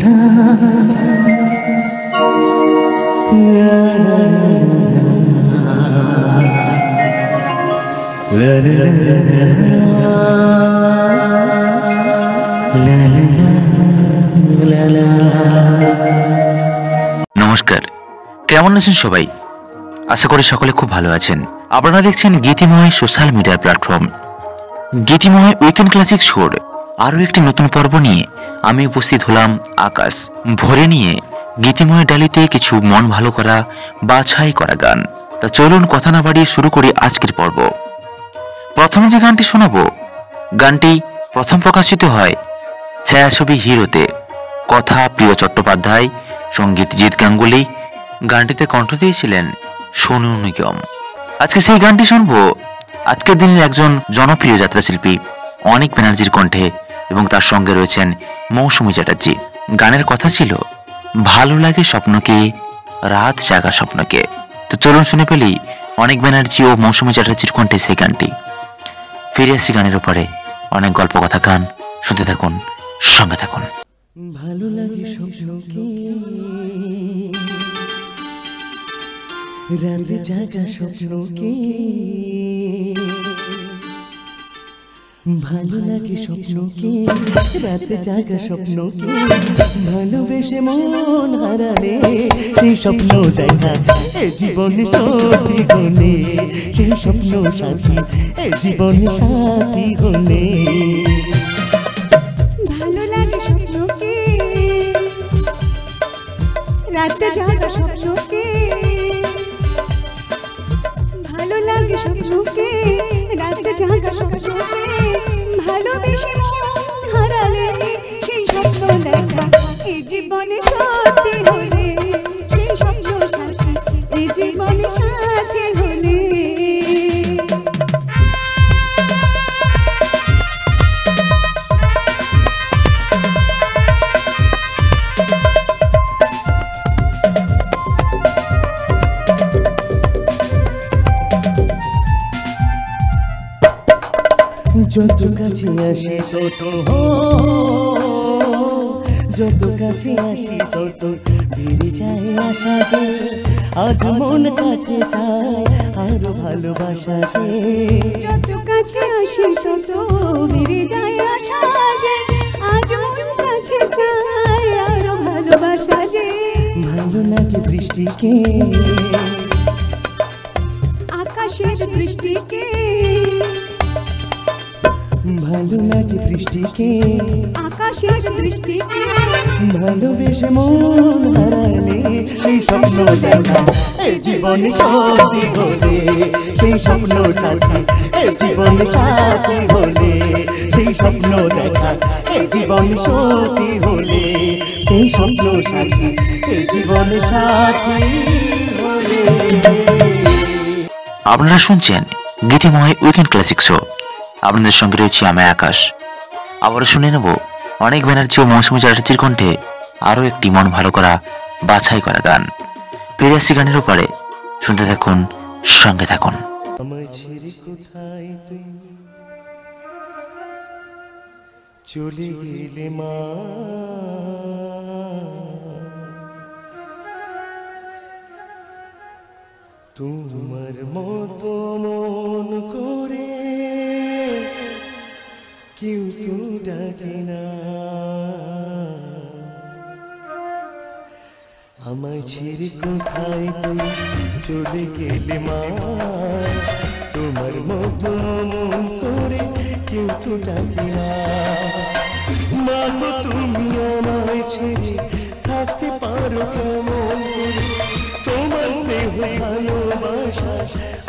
কথা নমস্কার, কেমন আছেন সবাই? আশা করি সকলে খুব ভালো আছেন। আপনারা দেখছেন গীতিময় সোশ্যাল মিডিয়ার প্ল্যাটফর্ম গীতিময় উইকেন্ড ক্লাসিক শোর আরও একটি নতুন পর্ব নিয়ে আমি উপস্থিত হলাম আকাশ ভরে নিয়ে গীতিময় ডালিতে কিছু মন ভালো করা বাছাই করা গান। তা চলুন কথা না বাড়িয়ে শুরু করি আজকের পর্ব। প্রথমে যে গানটি শোনাবো, গানটি প্রথম প্রকাশিত হয় ছায়াছবি হিরোতে। কথা প্রিয় চট্টোপাধ্যায়, সঙ্গীত জিৎ গাঙ্গুলি, গানটিতে কণ্ঠ দিয়েছিলেন সোনু নিগম। আজকে সেই গানটি শুনবো আজকের দিনের একজন জনপ্রিয় যাত্রাশিল্পী অনিক ব্যানার্জির কণ্ঠে, এবং তার সঙ্গে রয়েছেন মৌসুমী চ্যাটার্জি। গানের কথা ছিল ভালো লাগে স্বপ্নকে, রাত জাগা স্বপ্নকে। তো চলুন শুনে ফেলি অনিক ব্যানার্জি ও মৌসুমী চ্যাটার্জির কণ্ঠে সেই গানটি। ফিরে আসছি গানের উপরে, অনেক গল্প কথা গান শুনতে থাকুন, সঙ্গে থাকুন। ভালো লাগে স্বপ্নকে, রাত জাগা স্বপ্নকে, ভালো লাগে স্বপ্নকে, রাত জাগা স্বপ্নকে, ভালোবেসে মন হারালে সেই স্বপ্ন দেখা এ জীবন সাথী হলে, সেই স্বপ্ন সাথী এ জীবন সাথী হলে। ভালো লাগে স্বপ্নকে, রাত জাগা স্বপ্নকে, ভালো লাগে স্বপ্নকে, রাত জাগা স্বপ্নকে, ভালোবেসে মন হারালে সেই স্বপ্ন দেখা এই জীবনে সত্যি হলে, সেই স্বপ্ন সাথী এই জীবনে সাথী হলে। যত কাছে আসি তত, যত কাছে আসি তত বেড়ে যায় আশা যে, আজ মন কাছে চায় আরো ভালোবাসা যে। যত কাছে আসি তত বেড়ে যায় আশা যে, আজ মন কাছে চায় আরো ভালোবাসা যে। ভালো লাগে দৃষ্টিকে, আকাশের দৃষ্টিকে, ভালো লাগে দৃষ্টিকে, আকাশের দৃষ্টিকে, ভালোবেসে মন হারালে সেই স্বপ্ন দেখা এ জীবন সত্যি হলে, সেই স্বপ্ন সাথী এ জীবন সাথী হলে, সেই স্বপ্ন দেখা এ জীবন সত্যি হলে, সেই স্বপ্ন সাথী এ জীবন সাথী হলে। আপনারা শুনছেন গীতিময় উইকেন্ড ক্লাসিক শো। আপনাদের সঙ্গে রয়েছি আমি আকাশ। আবারও শুনে নেব অনিক ব্যানার্জি ও মৌসুমী চ্যাটার্জির কণ্ঠে আরও একটি মন ভালো করা বাছাই করা গান। ফিরে আসছি গানের উপরে, শুনতে থাকুন, সঙ্গে থাকুন। আমায় ছেড়ে কোথায় তুমি চলে গেলে মা, তোমার মতো মন করে কেউ তো ডাকে না। আমায় ছেড়ে কোথায় তুমি চলে গেলে মা, তোমার মতো মন করে কেউ তো ডাকে না। মা গো তুমি আমায় ছেড়ে থাকতে পারো কেমন করে, তোমার স্নেহ ভালোবাসা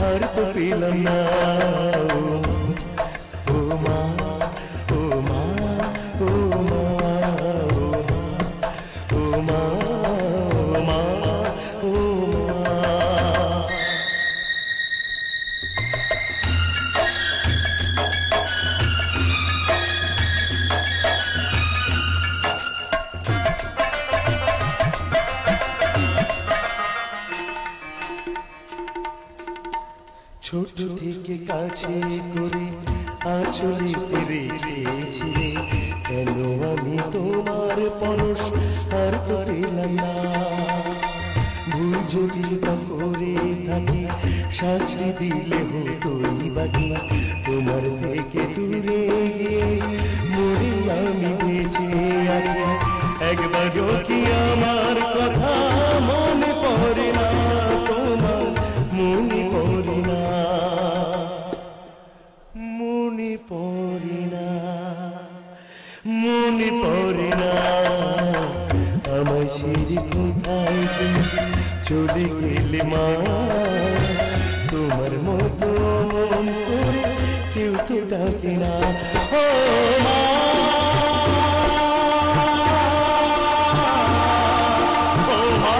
আর তো পেলাম না। ও মা, ও মা, ও মা, ও মা, ও মা, ও মা। ছোট থেকে কাছে করে আঁচলেতে রেখেছিলে, কেন আমি তোমার পরশ পেয়েছি, একবারও কি আমার কথা মনে পড়ে না, তোমার মনে পড়ে না, মনে পড়ে না, মনে পড়ে না। আমার ছেড়ে কোথায় তুমি চলে গেলে মা, তোমার মতো মন করে কেউ তো ডাকে না। ও মা, ও মা,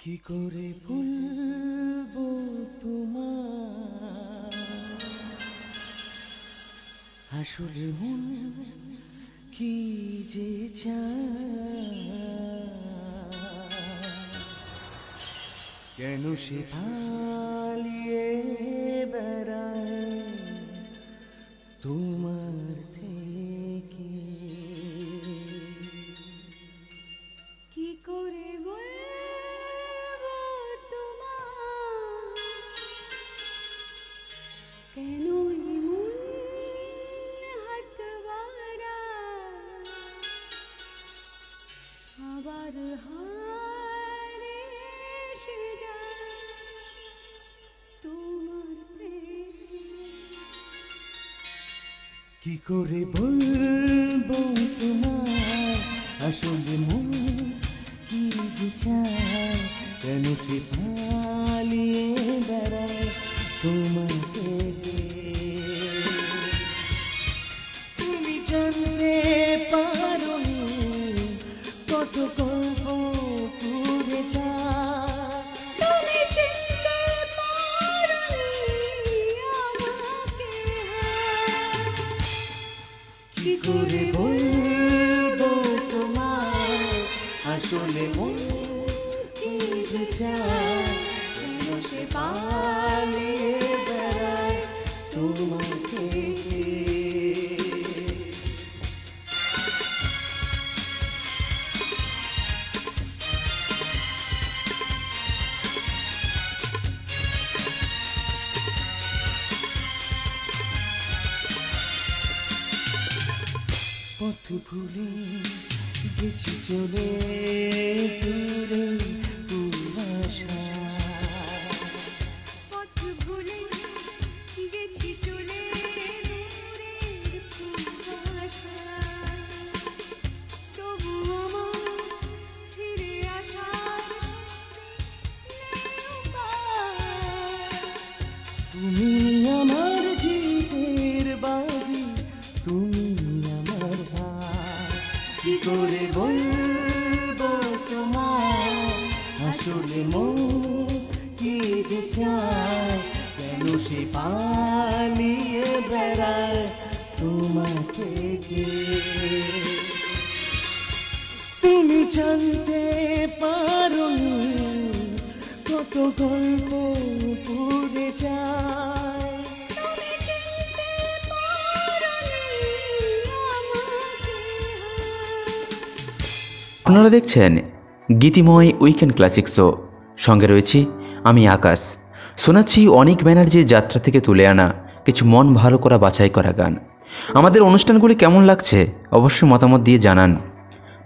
কি করে ভুলবো তোমার, আসলে মন কি যে চায়, কেন সে পালিয়ে বেড়ায় তোমার থেকে। কি করে বলবো তোমার, কেন এমন হাত বাড়ায়, আবার হারে এসে যায় তোমার থেকে। কি করে বলবো তোমার, আসলে মন কি যে চায়, কেন সে পালিয়ে বেড়ায় তোমার থেকে। তুমি জানতে পারোনি কত গল্প পুড়ে যায়, তুমি চিনতে পারোনি আমাকে, কি করে বলবো তোমার, আসলে মন কি যে চায়, কেন সে পালিয়ে বেড়ায় তোমার থেকে। পথ ভুলে গেছি চলে দূরে কুয়াশা, পথ ভুলে গেছি চলে দূরের কুয়াশা, তবু আমার ফিরে আসার নেই উপায়। তুমি আমার জীবের বাজি, তুমি আমার ভাই। কি করে বলবো তোমার, আসলে মন কি যে চায়, কেন সে পালিয়ে বেড়ায় তোমার থেকে। তুমি জানতে পারোনি কত গল্প পুড়ে যায়, তুমি চিনতে পারোনি আমাকে। আপনারা দেখছেন গীতিময় উইকেন্ড ক্লাসিক শো, সঙ্গে রয়েছি আমি আকাশ। শোনাচ্ছি অনিক ব্যানার্জির যাত্রা থেকে তুলে আনা কিছু মন ভালো করা বাছাই করা গান। আমাদের অনুষ্ঠানগুলি কেমন লাগছে অবশ্যই মতামত দিয়ে জানান।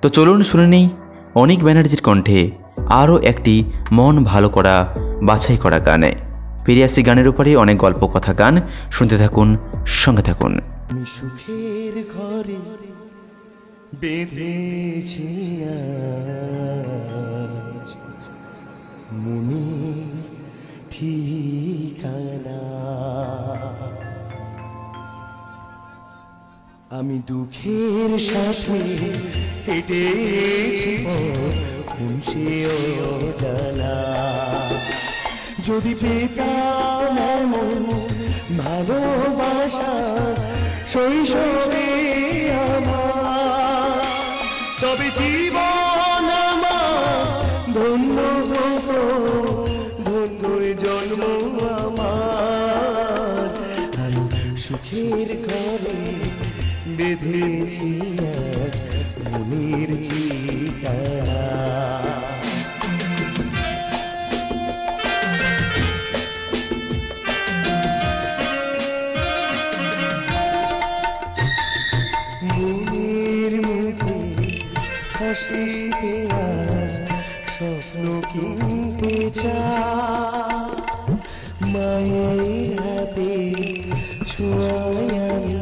তো চলুন শুনে নেই অনিক ব্যানার্জির কণ্ঠে আরও একটি মন ভালো করা বাছাই করা গানে। ফিরে আসি গানের উপরে অনেক গল্প কথা গান, শুনতে থাকুন, সঙ্গে থাকুন। আমি সুখের ঘরে বেঁধেছি আজ মনে ঠিকানা, আমি দুঃখের সাথে হেঁটেছি খুঁজে জানা, যদি পেতাম এমন ভালোবাসা শৈশবে আমার, তবে জীবন আমার ধন্য হতো, ধন্যই জন্ম আমার। আমি সুখের ঘরে বেঁধেছি আজ মনের ঠিকানা। মনের মুখে হাসিতে আজ স্বপ্ন কিনতে চাই, মায়ের হাতে ছোঁয়ায় আমি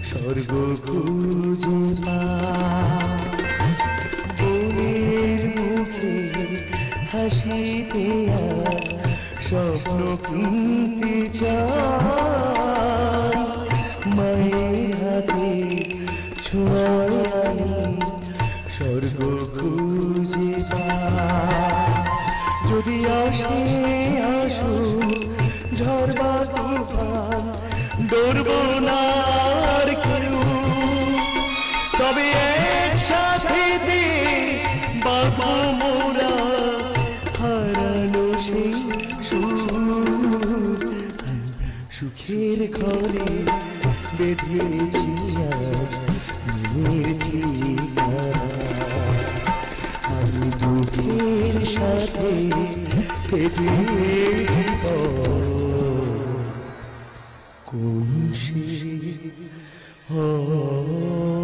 স্বর্গ খুঁজে পাই। মনের মুখে হাসিতে আজ স্বপ্ন কিনতে চাই, মায়ের হাতে ছোঁয়ায় আমি স্বর্গ খুঁজে পাই। যদি আসে আসুক ঝড় বা তুফান, ডরব না আর কেউ, তবে একসাথে বাবা মোরা হারানো সেই সুখ। সুখের ঘরে বেঁধেছি আজ মনের ঠিকানা। আমি দুঃখের সাথে কেটেছি কোন সে অজানা।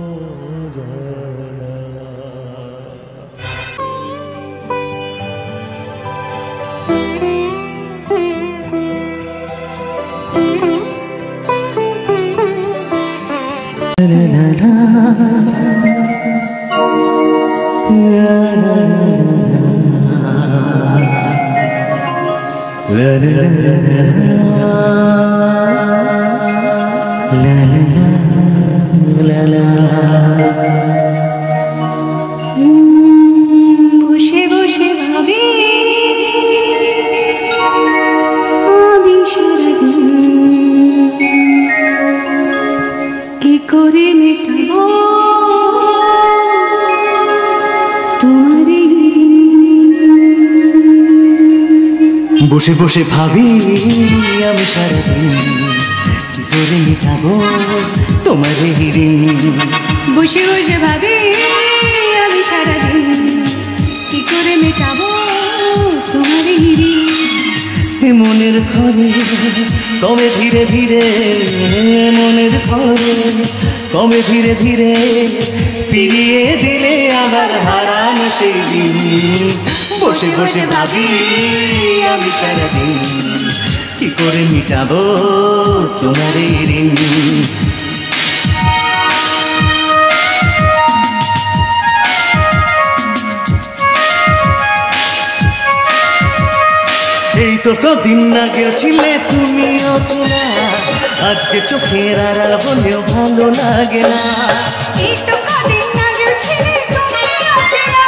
বসে বসে ভাবি আমি সারাদিন কি করে মেটাবো তোমার এই ঋণ। বসে বসে ভাবি আমি সারাদিন কি করে মিটাবো তোমার এই ঋণ। বসে বসে ভাবি আমি সারাদিন কি করে মেটাবো তোমার এই ঋণ। এ মনের ঘরে কমে ধীরে ধীরে, মনের ঘরে কমে ধীরে ধীরে, ফিরিয়ে দিলে আবার হারানো সেই দিন। বসে বসে ভাবি আমি সারাদিন কি করে মিটাবো তোমার এই ঋণ। এই তো কদিন আগে ছিলে তুমি অচেনা, আজকে চোখের আড়াল বলেও ভালো লাগে না। এই তো কদিন আগে ছিলে তুমি অচেনা,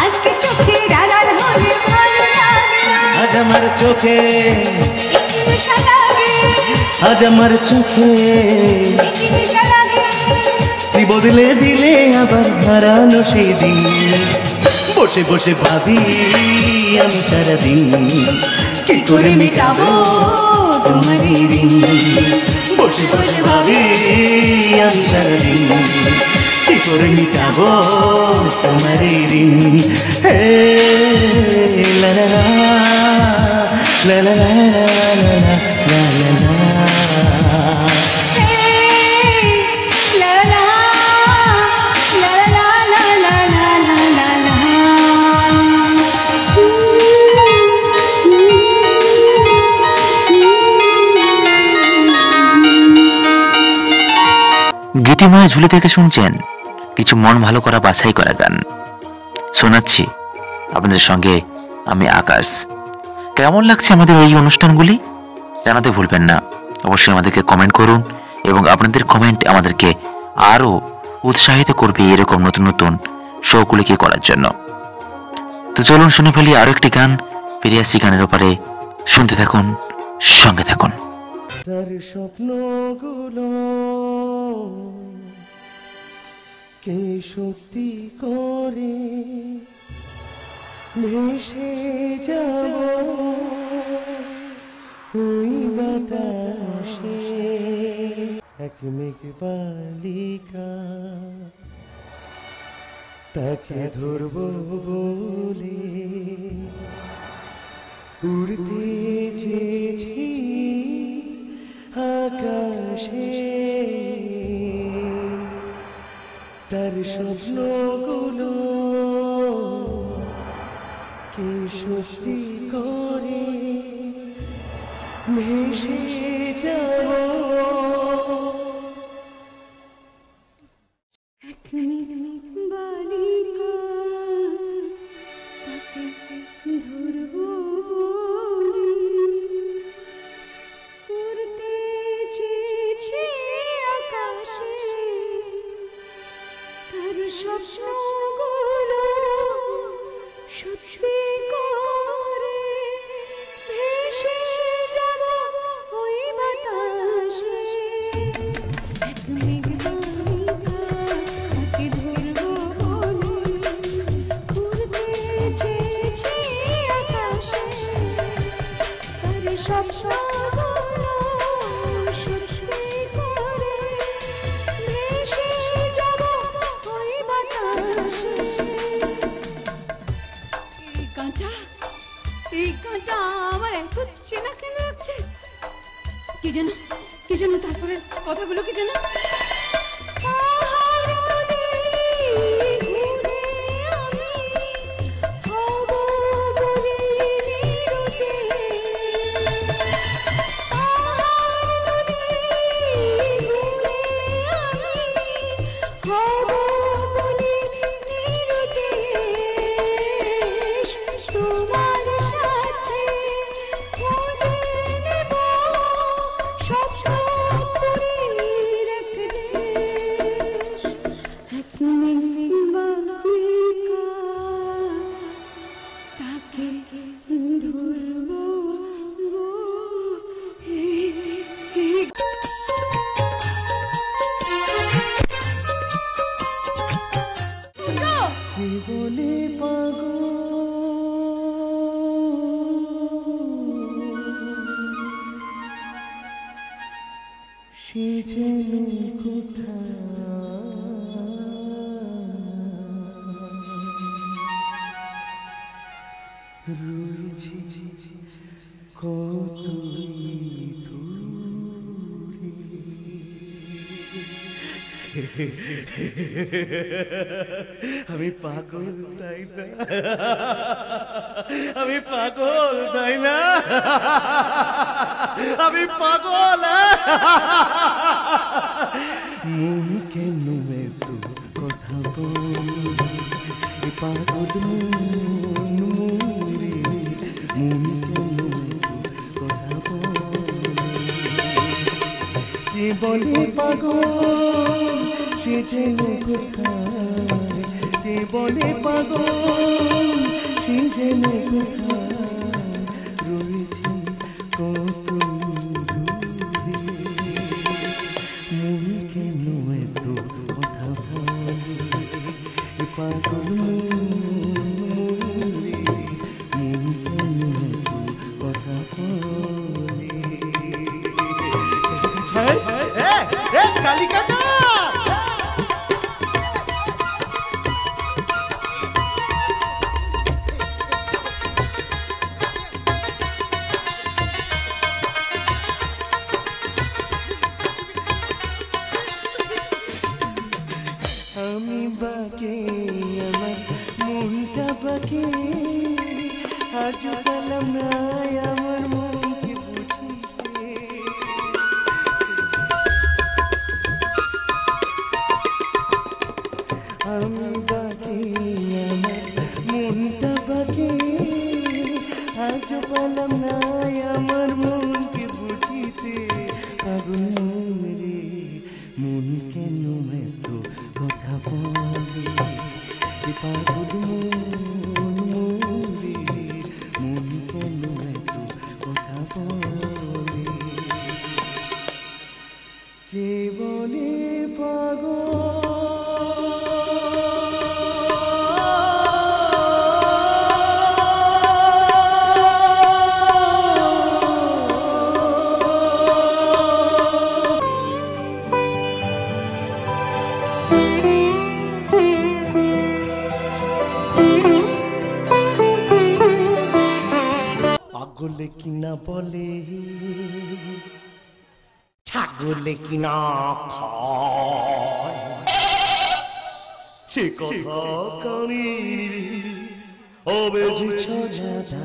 আজকে চোখের আড়াল হলে ভালো লাগে না। আজ আমার চোখে একটু নেশা লাগে, আজ আমার চোখে একটু নেশা লাগে। তুই বদলে দিলে আবার হারানো সেই দিন। বসে বসে ভাবি আমি সারাদিন কি করে মিটাবো তোমার এই ঋণ। বসে বসে ভাবি আমি সারাদিন কি করে মিটাবো তোমার এই ঋণ। হে লা লা লা লা লা লা লা লা লা লা। লা লা লা লা লা লা লা লা লা। গীতিময় ঝুলি থেকে শুনছেন কিছু মন ভালো করা বাছাই করা গান। শোনাচ্ছি আপনাদের সঙ্গে আমি আকাশ। কেমন লাগছে আমাদের এই অনুষ্ঠানগুলি জানাতে ভুলবেন না। অবশ্যই আমাদেরকে কমেন্ট করুন এবং আপনাদের কমেন্ট আমাদেরকে আরও উৎসাহিত করবে এরকম নতুন নতুন শোগুলিকে করার জন্য। তো চলুন শুনে ফেলি আরো একটি গান। ফিরে আসছি গানের ওপারে, শুনতে থাকুন, সঙ্গে থাকুন। তার স্বপ্নগুলো কে সত্যি করে ভেসে যাব ওই বাতাসে এক মেঘ বালিকা তাকে ধরব বলে উড়তে চেয়েছি আকাশে তার স্বপ্নগুলো কে সত্যি করে ভেসে যাব এক মেঘ বালিকা তাকে ধরব বলে উড়তে চেয়েছি আকাশে তার স্বপ্নগুলো সত্যি করে ভেসে যাব ওই বাতাসে এক মেঘ বালিকা তাকে ধরব বলে উড়তে চেয়েছি আকাশে তার স্বপ্নগুলো সত্যি করে ভেসে যাব ওই বাতাসে এই গানটা আমার এত চেনা কেন লাগছে কি যেন তারপরে কথাগুলো কি যেন বলে পাগল সে যেন কোথায় রয়েছি কতই দূরে আমি পাগল তাই না আমি পাগল তাই না আমি পাগল মন কেন এত কথা বল পাগল মন মরে মন কেন কথা বল কে বলে পাগল সে যেন কোথায় কে বলে পাগল সে যেন কোথায় রয়েছে কত দূরে মন কেন এত কথা বলে পাগল মরে মন কেন এত কথা বলে কালিকা আমি বাকে আমার মনটা বাকে আজ পেলাম না আমার মনকে বুঝিয়ে আমি বাকে আমার মনটা বাকে আজ পেলাম না আমার মনকে বুঝিতে পাগল মন রে মন কেন এত কথা বলে পাগল মন মরে মন কেন এত কথা বলে কে বলে পাগল পাগলে কিনা বলে ছাগলে কিনা খায় সে কথা কানে অবেজি ছড়া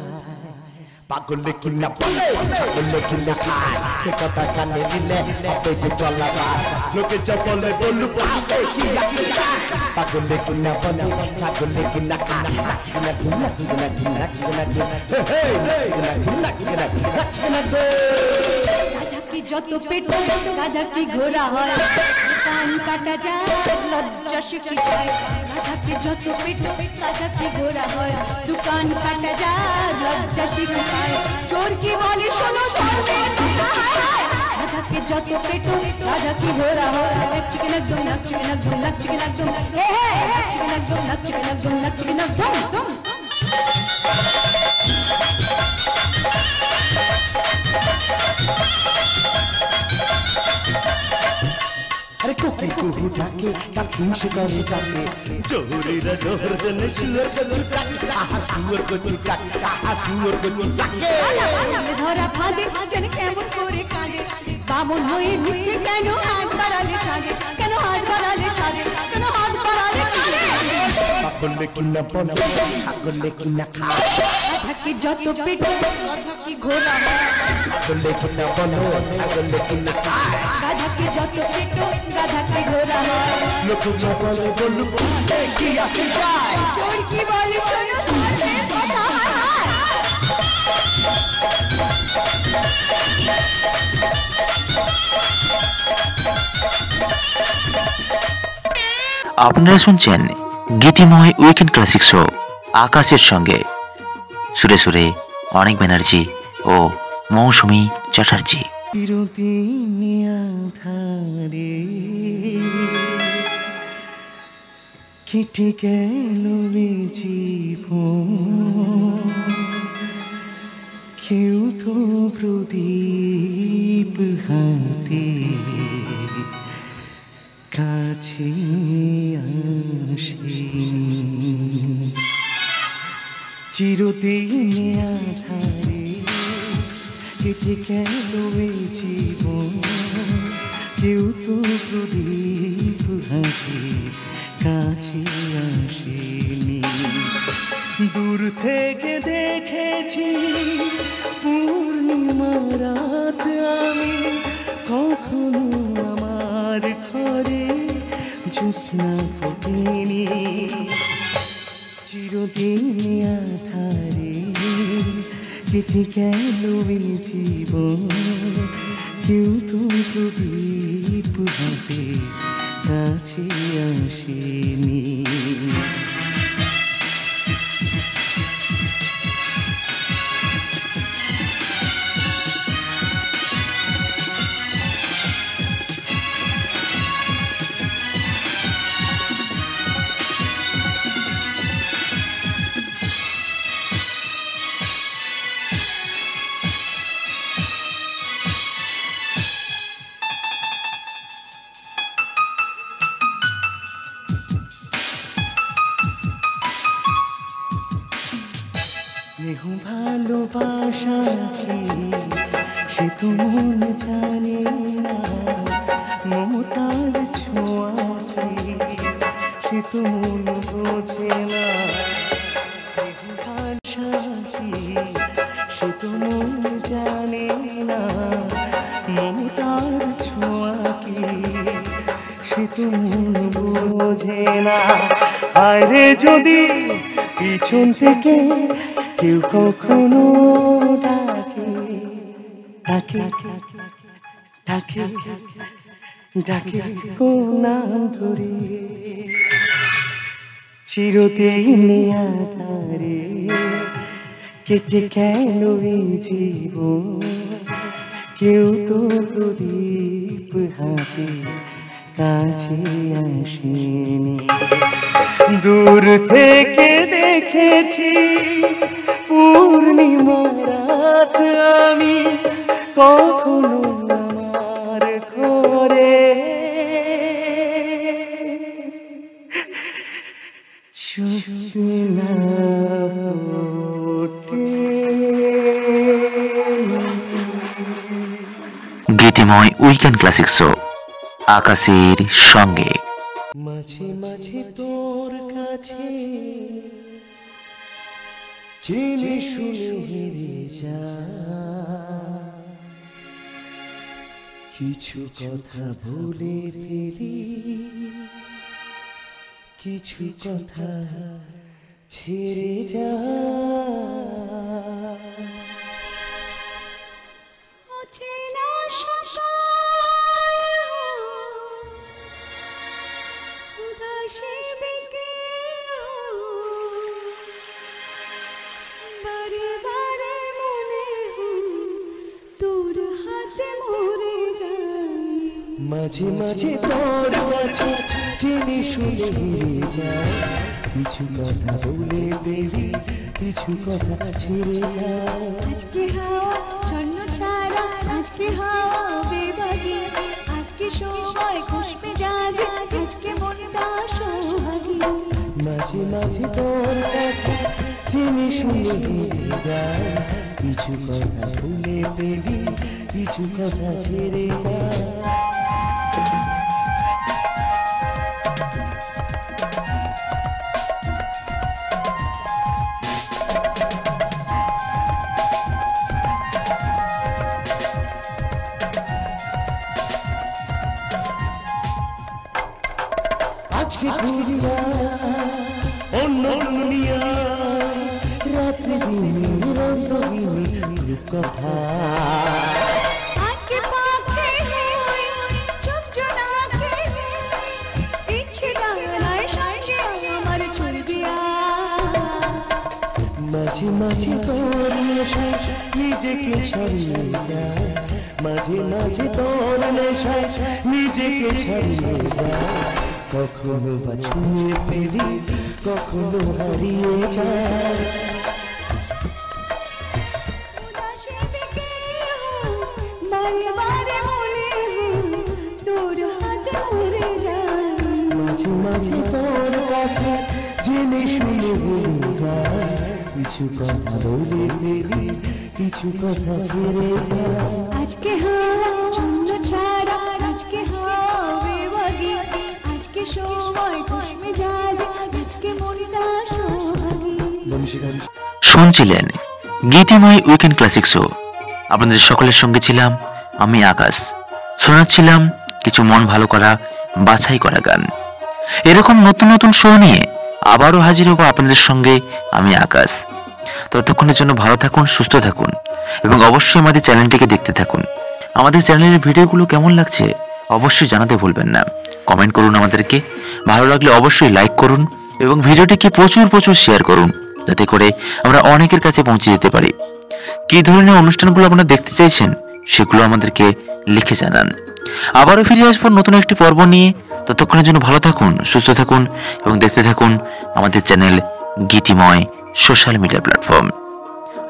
পাগলে কিনা বলে ছাগলে কিনা খায় সে কথা কানে দিলে অবেজি চলা যায় লোকে যা বলে বলু পাগলে কিনা পাগলে কিনা বলে ছাগলে কিনা খায় কিনা কিনা কিনা কিনা কিনা কিনা হে কিনা কিনা কিনা কিনা কিনা রাধা কি যত পেট রাধা কি ঘোরা হয় কান কাটা যায় লজ্জা শিখায় রাধা কি যত পেট রাধা কি ঘোরা হয় দোকান কাটা যায় লজ্জা শিখায় চোর কি বলে শোনো ধর্মের কথা রাধা কি যত পেট রাধা কি ঘোরা হয় নাচকে একদম নাচকে একদম নাচকে একদম হে হে নাচকে একদম নাচকে একদম নাচকে একদম अरे कोकिल कुहू डाके पक्षी शिकारी डाके जोहरीरा जोहर जन सुअर को चुटाके आहा सुअर को चुटाके आहा सुअर को चुटाके ধরা ফাঁদে যেন কেমন করে কাঁদে বামন হয়ে ভিড়ে কেন হাত বাড়ালে ছাগে কেন হাত বাড়ালে ছাগে কেন হাত বাড়ালে ছাগে পাগলে কিনা বলে ছাগলে কিনা খায় রাধাকে যত পেট কথা কি ঘোরা পাগলে কিনা বলে ছাগলে কিনা খায় গাধাকে যত পেট গাধাকে ঘোরা হয় লোক যা বলে বলু কি আসে যায় চোর কি বলে শোনো ধর্মের কথা আপনারা শুনছেন গীতিময় উইকেন্ড ক্লাসিক শো আকাশের সঙ্গে সুরে সুরে অনেক ব্যানার্জি ও মৌসুমী চ্যাটার্জি। চিরদিন আঁধারে কেটে গেল জীবন কেউ তো প্রদীপ হাতে কাছে আসেনি চিরদিন আঁধারে কেটে গেল জীবন কেউ তো প্রদীপ হাতে কাছে আসেনি দূর থেকে দেখেছি পূর্ণিমা রাত আমি কখনো আমার ঘরে জ্যোৎস্না ফোটেনি চিরদিন আধারে কেটে গেল জীবন কেউ তো প্রদীপ হাতে কাছে আসেনি স্নেহ ভালোবাসা কি সে তো মন জানে না মমতার ছোঁয়া কি সে তো মন বোঝে না স্নেহ ভালোবাসা কি সে তো মন জানে না মমতার ছোঁয়া কি সে তো মন বোঝে না আরে যদি পিছন থেকে কেউ কখনো ডাকে ডাকে ডাকে ডাকে কোন নাম ধরে চিরদিন আধারে কেটে গেল জীবন কেউ তো প্রদীপ হাতে কাছে আসেনি দূর থেকে দেখেছি পূর্ণিমা রাত আমি কখনো আমার ঘরে জ্যোৎস্না ফোটে গীতিময় উইকেন্ড ক্লাসিক শো আকাশের সঙ্গে। মাঝে মাঝে তোর কাছে জেনে শুনে হেরে যা, কিছু কথা বলে ফেলি, কিছু কথা ছেড়ে যা। অচেনা সকাল, উদাসী বিকেল, বারে বারে মনে হয় তোর হাতে মরে যায়। মাঝে মাঝে তোর কাছে জেনে শুনে হেরে যায়, কিছু কথা বলে ফেলি, কিছু কথা ছেড়ে যায়। আজকে হাওয়া ছন্ন ছাড়া, আজকে হাওয়া বেবাগি, আজকে সময় খুশবে যাবে, আজকে মনটা সোহাগী। মাঝে মাঝে তোর কাছে জেনে শুনে হেরে যায়, কিছু কথা ভুলে ফেলি, কিছু কথা ছেড়ে যায়। আজকে ঘুরিয়া অন্য দুনিয়া, রাত্রি দিনে রঙ্গিনী রূপকথা। আজকে পাখি হয়ে চুপ জোনাকে, ইচ্ছে ডানায় সঙ্গে আমার চলবিয়া। মাঝে মাঝে তোর নেশায় নিজেকে ছাড়িয়ে যায়, মাঝে মাঝে তোর নেশায় নিজেকে ছাড়িয়ে যায়। কখনো বা ছুঁয়ে ফেলি, কখনো হারিয়ে যায়। উদাসী বিকেল, বারে বারে মনে হয় তোর হাতে মরে যায়। মাঝে মাঝে তোর কাছে জেনে শুনে হেরে যায়, কিছু কথা বলে ফেলি, কিছু কথা ছেড়ে যায়। আজকে হাওয়া ছন্ন ছাড়া, আজকে হাওয়া বেবাগি, আজকে সময় খুশবে যাবে, আজকে মনটা সোহাগী। শুনছিলেন গীতিময় উইকেন্ড ক্লাসিক শো। আপনাদের সকলের সঙ্গে ছিলাম আমি আকাশ। শোনাচ্ছিলাম কিছু মন ভালো করা বাছাই করা গান। এরকম নতুন নতুন শো নিয়ে আবারও হাজির হব আপনাদের সঙ্গে আমি আকাশ। ততক্ষণের জন্য ভালো থাকুন, সুস্থ থাকুন এবং অবশ্যই আমাদের চ্যানেলটিকে দেখতে থাকুন। আমাদের চ্যানেলের ভিডিওগুলো কেমন লাগছে অবশ্যই জানাতে ভুলবেন না। কমেন্ট করুন আমাদেরকে, ভালো লাগলে অবশ্যই লাইক করুন এবং ভিডিওটিকে প্রচুর প্রচুর শেয়ার করুন, যাতে করে আমরা অনেকের কাছে পৌঁছে যেতে পারি। কী ধরনের অনুষ্ঠানগুলো আপনারা দেখতে চাইছেন সেগুলো আমাদেরকে লিখে জানান। আবারও ফিরে আসবো নতুন একটি পর্ব নিয়ে। ততক্ষণের জন্য ভালো থাকুন, সুস্থ থাকুন এবং দেখতে থাকুন আমাদের চ্যানেল গীতিময় সোশ্যাল মিডিয়া প্ল্যাটফর্ম।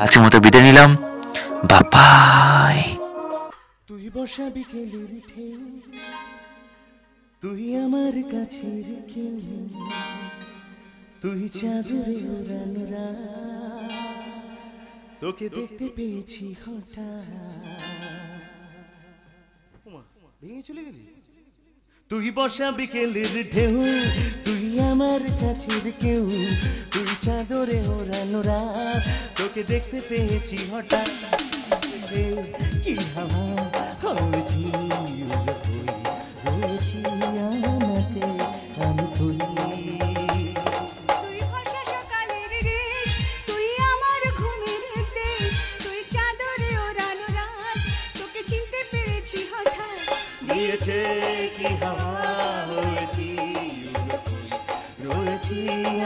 আজকের মতো বিদায় নিলাম, বাই। তুই বসা বিকেলের ঢেউ, তুই আমার কাছের কেউ, তুই চাঁদরে ওড়ানো রাত, তোকে দেখতে পেয়েছি হঠাৎ। ভেঙে চলে গেলি। তুই বসা বিকেলের ঢেউ, তুই আমার কাছের কেউ, তুই চাঁদরে ওড়ানো রাত, তোকে দেখতে পেয়েছি হঠাৎ। কি হাওয়া হয়েছি রয়েছি আনাতে আমি তুলি। তুই ভাষা সকালের রেশ, তুই আমার ঘুমের দেশ, তুই চাদরে ওড়ানো রাত, তোকে চিনতে পেরেছি হঠাৎ। দিয়েছে কি হাওয়া হয়েছি রয়েছি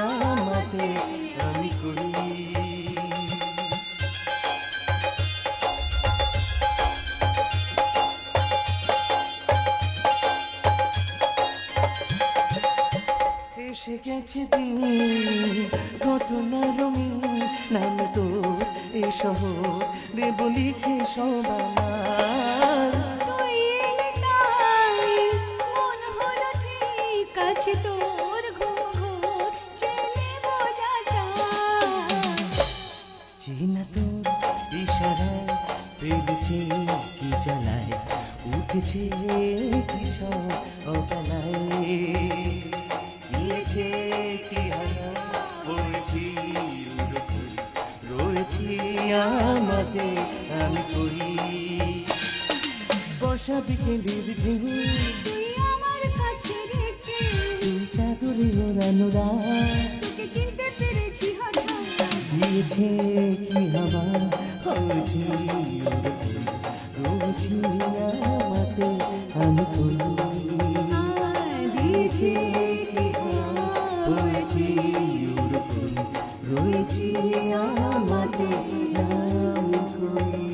আমাতে আমি করি। এসে গেছে দিন কত না রঙিন, নাম তো এ শহর দেব লিখে সব আমার। তুই এলে তাই মন হলো ঠিক আছে, তোর ঘুঘুর চেনে বোঝা যায়। চেনা তোর ইশারায় পেয়েছে কি জ্বালায়, রেখেছে কিছু অকালায় দিয়েছে কি হারা বলছি রয়েছি আমাকে আমি করি বর্ষা বিকেলের ঢেউ তুই আমার কাছে রেখে তুই চাদরে ওড়ানো রাত তোকে চিনতে পেরেছি হঠাৎ দিয়েছে কি হাওয়া হয়েছি রয়েছি আমাকে আমি করি দিয়েছে কি হয়েছি রয়েছি আমাকে আমি করি